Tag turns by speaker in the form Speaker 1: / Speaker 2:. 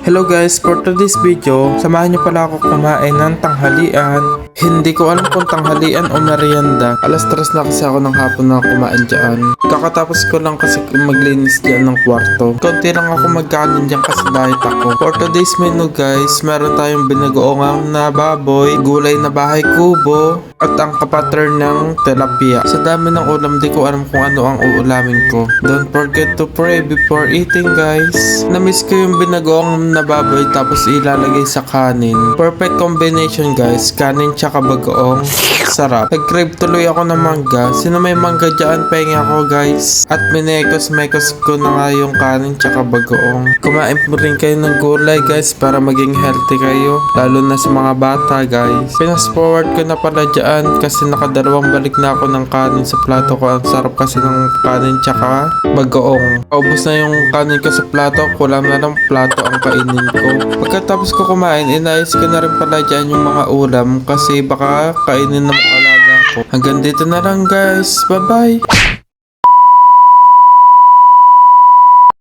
Speaker 1: Hello guys, for today's video, samahan niyo pala ako kumain ng tanghalian. Hindi ko alam kung tanghalian o merienda. Alas 3 na kasi ako ng hapon na kumain dyan. Kakatapos ko lang kasi maglinis dyan ng kwarto. Konti lang ako magkanin dyan kasi diet ako. For today's menu guys, meron tayong binagoongang na baboy, gulay na bahay kubo, at ang kapatter ng tilapia. Sa dami ng ulam, di ko alam kung ano ang uulamin ko. Don't forget to pray before eating guys. Namiss ko yung binagoong na baboy tapos ilalagay sa kanin. Perfect combination guys, kanin tsaka bagoong. Sarap. Nag-crave tuloy ako ng mangga. Sino may mangga dyan? Pahingi ako guys. At minekos-mekos ko na nga yung kanin tsaka bagoong. Kumain po rin kayo ng gulay guys para maging healthy kayo. Lalo na sa mga bata guys. Pinas forward ko na pala dyan kasi nakadalawang balik na ako ng kanin sa plato ko. Ang sarap kasi ng kanin tsaka bagoong. Paubos na yung kanin ko sa plato. Kulang na lang plato ang kainin ko. Pagkatapos ko kumain, inayos ko na rin pala dyan yung mga ulam kasi baka kainin ng alaga ko. Hanggang dito na lang guys. Bye bye!